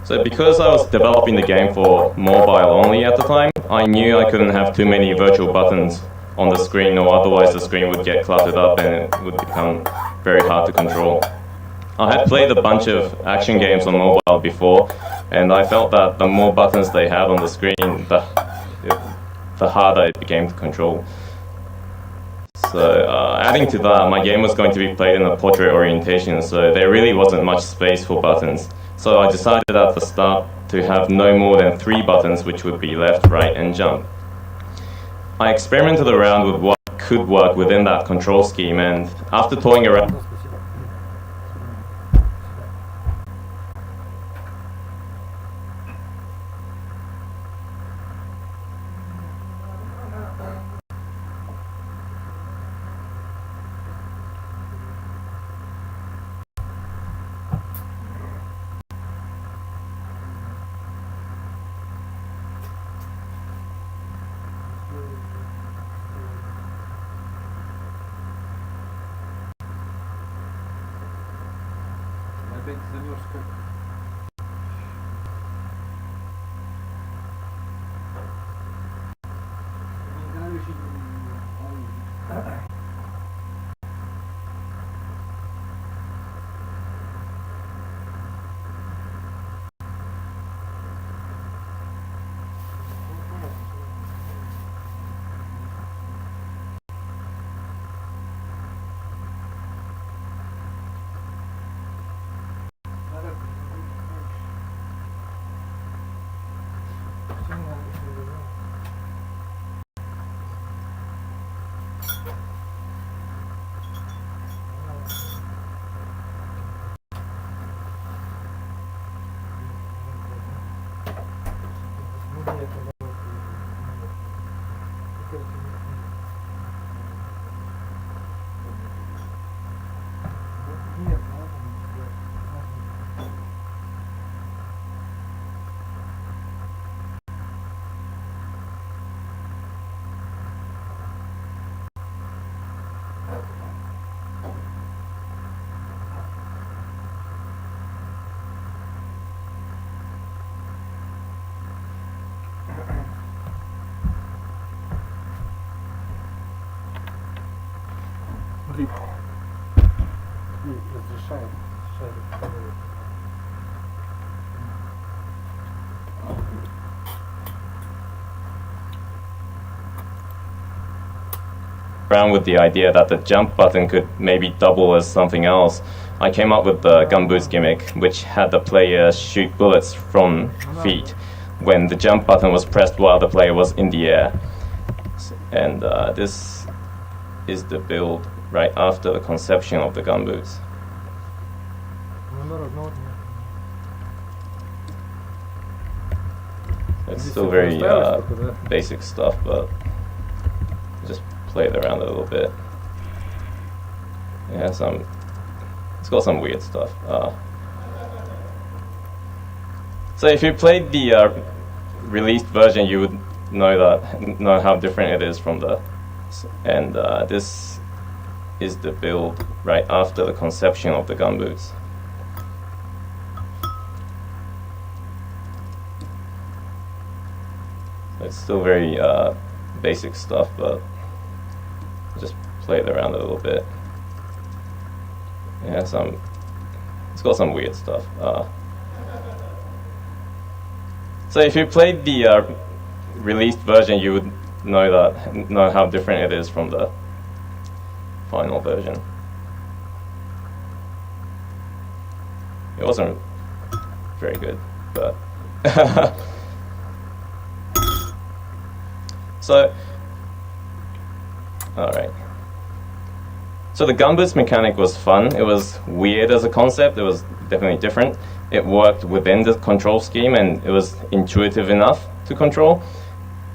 So because I was developing the game for mobile only at the time, I knew I couldn't have too many virtual buttons on the screen, or otherwise the screen would get cluttered up and it would become very hard to control. I had played a bunch of action games on mobile before, and I felt that the more buttons they had on the screen, the harder it became to control. So adding to that, my game was going to be played in a portrait orientation, so there really wasn't much space for buttons. So I decided at the start to have no more than 3 buttons, which would be left, right, and jump. I experimented around with what could work within that control scheme, and after toying around, around with the idea that the jump button could maybe double as something else, I came up with the gumboots gimmick, which had the player shoot bullets from feet when the jump button was pressed while the player was in the air. And this is the build right after the conception of the gumboots. It's still very basic stuff, but just play it around a little bit. Yeah, it's got some weird stuff. So if you played the released version, you would know how different it is from the. And this is the build right after the conception of the gumboots. It's still very basic stuff, but just play it around a little bit. Yeah, it's got some weird stuff. So if you played the released version, you would know how different it is from the final version. It wasn't very good, but so, alright. So the gumboots mechanic was fun. It was weird as a concept. It was definitely different. It worked within the control scheme, and it was intuitive enough to control.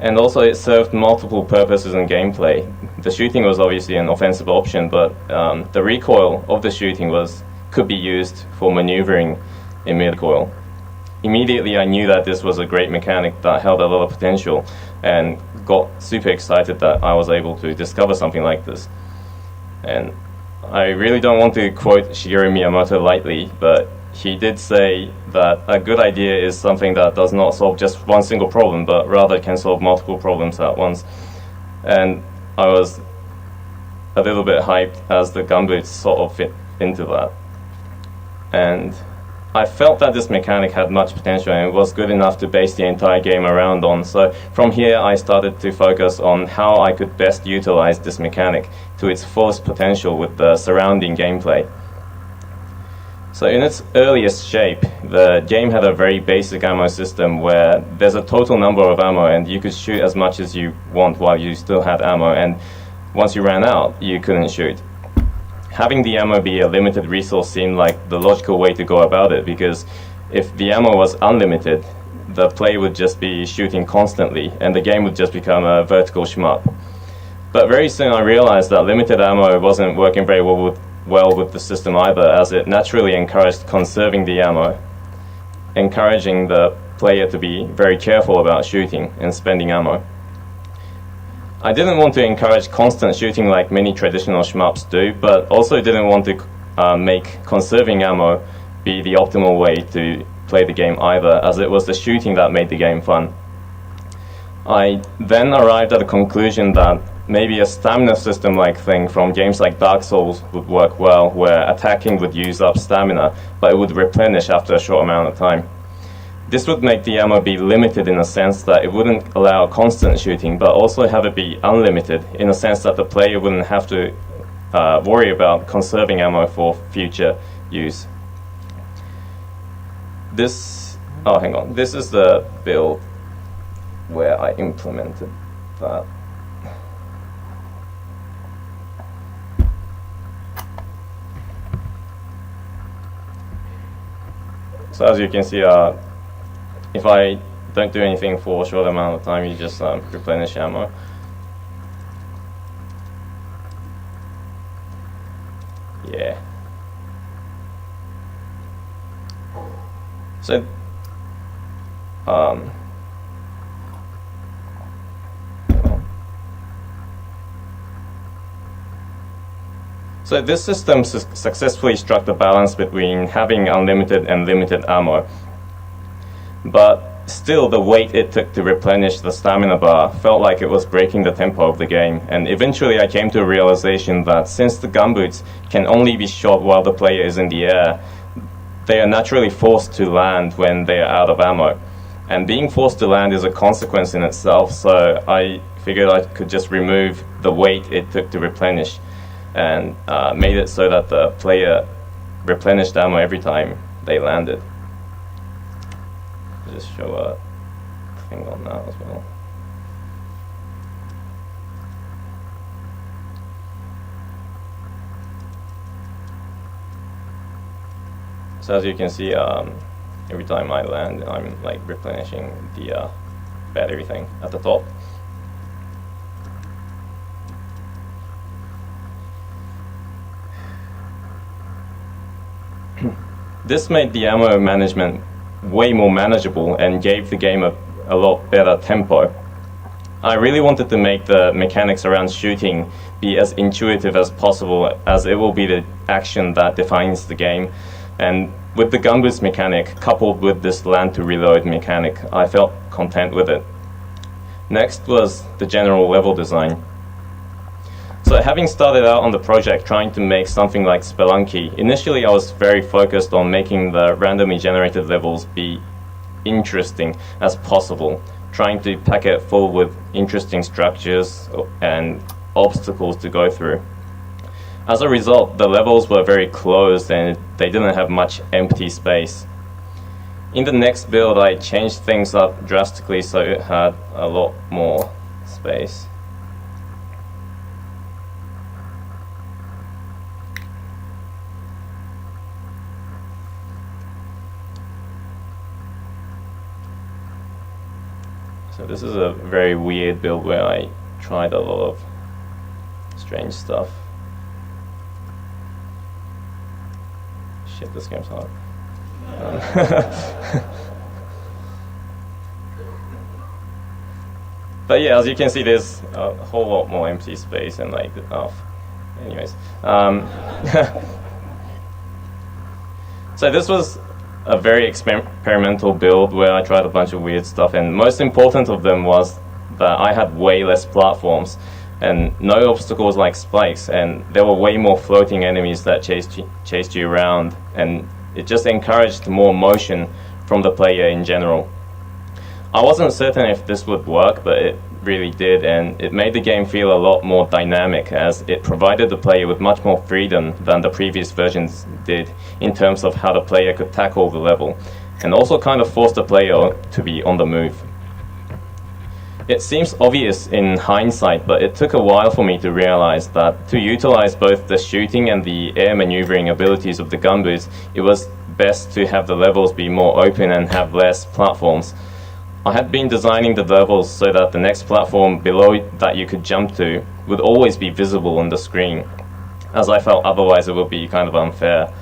And also it served multiple purposes in gameplay. The shooting was obviously an offensive option, but the recoil of the shooting could be used for maneuvering in mid-recoil. immediately I knew that this was a great mechanic that held a lot of potential, and got super excited that I was able to discover something like this. And I really don't want to quote Shigeru Miyamoto lightly, but he did say that a good idea is something that does not solve just one single problem, but rather can solve multiple problems at once. And I was a little bit hyped as the gumboots sort of fit into that. And I felt that this mechanic had much potential and it was good enough to base the entire game around on. So from here I started to focus on how I could best utilize this mechanic to its fullest potential with the surrounding gameplay. So in its earliest shape, the game had a very basic ammo system where there's a total number of ammo and you could shoot as much as you want while you still had ammo, and once you ran out, you couldn't shoot. Having the ammo be a limited resource seemed like the logical way to go about it, because if the ammo was unlimited, the player would just be shooting constantly and the game would just become a vertical shmup. But very soon I realized that limited ammo wasn't working very well with the system either, as it naturally encouraged conserving the ammo, encouraging the player to be very careful about shooting and spending ammo. I didn't want to encourage constant shooting like many traditional shmups do, but also didn't want to make conserving ammo be the optimal way to play the game either, as it was the shooting that made the game fun. I then arrived at the conclusion that maybe a stamina system-like thing from games like Dark Souls would work well, where attacking would use up stamina, but it would replenish after a short amount of time. This would make the ammo be limited in a sense that it wouldn't allow constant shooting, but also have it be unlimited in a sense that the player wouldn't have to worry about conserving ammo for future use. This is the build where I implemented that. So as you can see, if I don't do anything for a short amount of time, you just replenish ammo. Yeah. So, so this system successfully struck the balance between having unlimited and limited ammo. But still, the wait it took to replenish the stamina bar felt like it was breaking the tempo of the game, and eventually I came to a realization that since the gumboots can only be shot while the player is in the air, they are naturally forced to land when they are out of ammo. And being forced to land is a consequence in itself, so I figured I could just remove the wait it took to replenish, and made it so that the player replenished ammo every time they landed. Just show a thing on that as well. So as you can see, every time I land, I'm like replenishing the battery thing at the top. This made the ammo management way more manageable and gave the game a lot better tempo. I really wanted to make the mechanics around shooting be as intuitive as possible, as it will be the action that defines the game. And with the gumboots mechanic coupled with this land to reload mechanic, I felt content with it. Next was the general level design. So having started out on the project trying to make something like Spelunky, initially I was very focused on making the randomly generated levels be interesting as possible, trying to pack it full with interesting structures and obstacles to go through. As a result, the levels were very closed and they didn't have much empty space. In the next build I changed things up drastically so it had a lot more space. So this is a very weird build where I tried a lot of strange stuff. Shit, this game's hard. But yeah, as you can see, there's a whole lot more empty space and like, oh, anyways. So this was a very experimental build where I tried a bunch of weird stuff, and most important of them was that I had way less platforms and no obstacles like spikes, and there were way more floating enemies that chased you around, and it just encouraged more motion from the player in general. I wasn't certain if this would work, but it really did, and it made the game feel a lot more dynamic as it provided the player with much more freedom than the previous versions did in terms of how the player could tackle the level, and also kind of forced the player to be on the move. It seems obvious in hindsight, but it took a while for me to realize that to utilize both the shooting and the air maneuvering abilities of the gunboats, it was best to have the levels be more open and have less platforms. I had been designing the levels so that the next platform below that you could jump to would always be visible on the screen, as I felt otherwise it would be kind of unfair.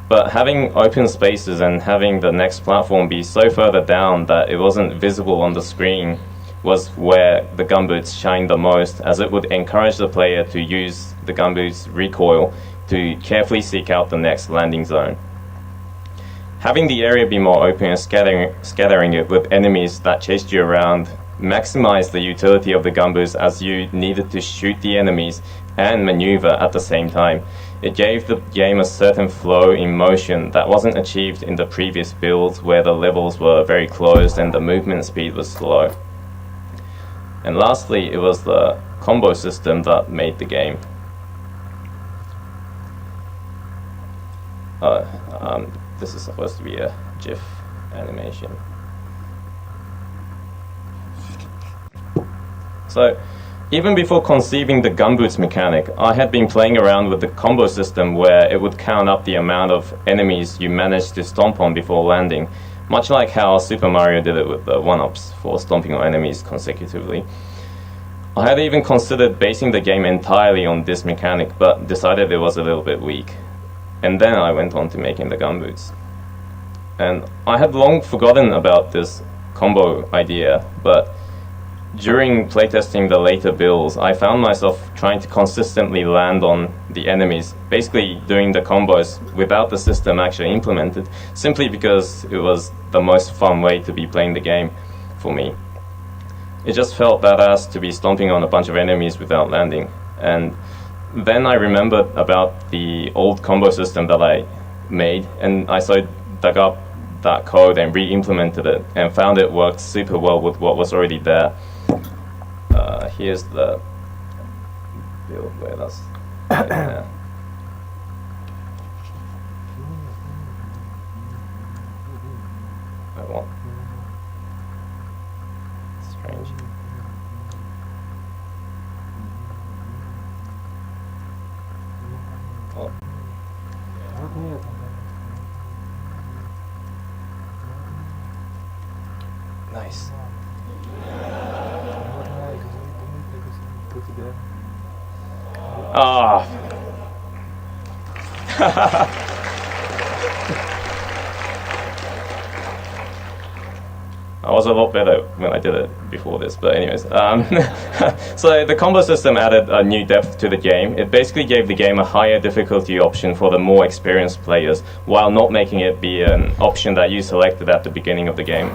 But having open spaces and having the next platform be so further down that it wasn't visible on the screen was where the gunboots shined the most, as it would encourage the player to use the gunboot's recoil to carefully seek out the next landing zone. Having the area be more open and scattering it with enemies that chased you around maximized the utility of the gunboots, as you needed to shoot the enemies and maneuver at the same time. It gave the game a certain flow in motion that wasn't achieved in the previous builds, where the levels were very closed and the movement speed was slow. And lastly, it was the combo system that made the game. This is supposed to be a GIF animation. So, even before conceiving the gunboots mechanic, I had been playing around with the combo system, where it would count up the amount of enemies you managed to stomp on before landing, much like how Super Mario did it with the 1-ups for stomping on enemies consecutively. I had even considered basing the game entirely on this mechanic, but decided it was a little bit weak. And then I went on to making the gunboots. And I had long forgotten about this combo idea, but during playtesting the later builds, I found myself trying to consistently land on the enemies, basically doing the combos without the system actually implemented, simply because it was the most fun way to be playing the game for me. It just felt badass to be stomping on a bunch of enemies without landing. And then I remembered about the old combo system that I made, and I dug up that code and re-implemented it, and found it worked super well with what was already there. Here's the build where that's there. Strange. Oh. Nice. Ah. I was a lot better when I did it before this, but anyways. So the combo system added a new depth to the game. It basically gave the game a higher difficulty option for the more experienced players, while not making it be an option that you selected at the beginning of the game.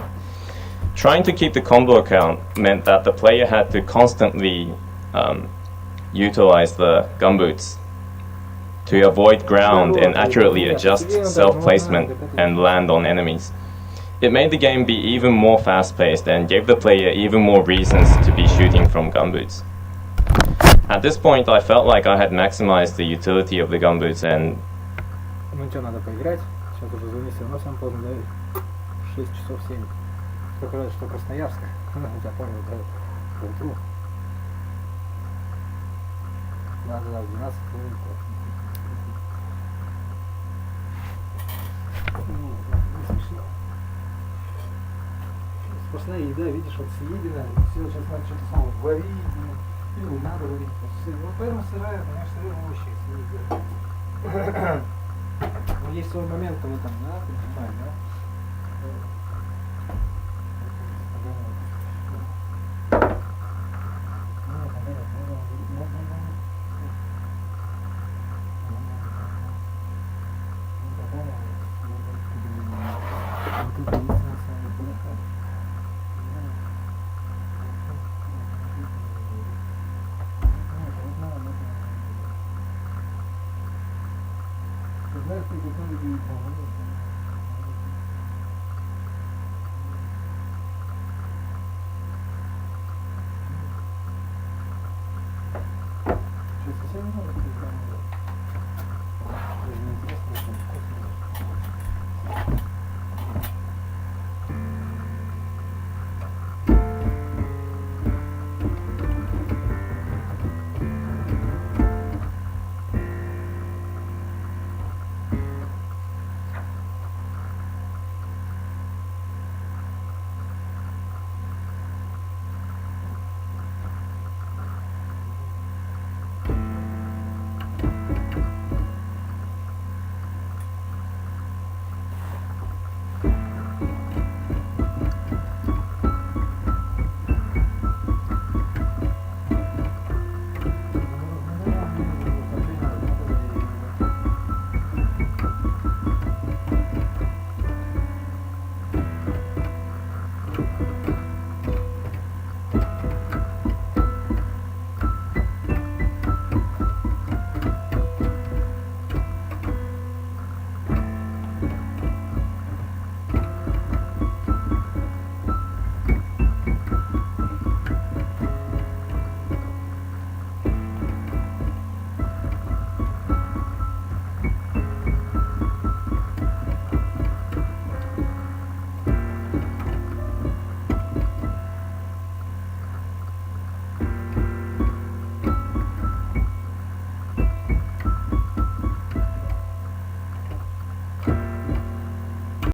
Trying to keep the combo count meant that the player had to constantly utilize the gumboots to avoid ground and accurately adjust self-placement and land on enemies. It made the game be even more fast-paced and gave the player even more reasons to be shooting from gumboots. At this point, I felt like I had maximized the utility of the gumboots, and Ну что, надо поиграть. Сейчас уже звонить, все равно сам поздно, да? 6 часов 7. Только рад, что Красноярска. Я понял, да? К утру. Да, 12 минут. Не смешно. Сплошная еда, видишь, вот съедено, все, сейчас надо что-то самое варить, или не надо варить. Вот поэтому сырая, понимаешь, сырые овощи съедят. Но есть свой момент в этом, да, понимаешь, да? Вот это единственное самое плохое. Знаешь, приготовили что, совсем не надо?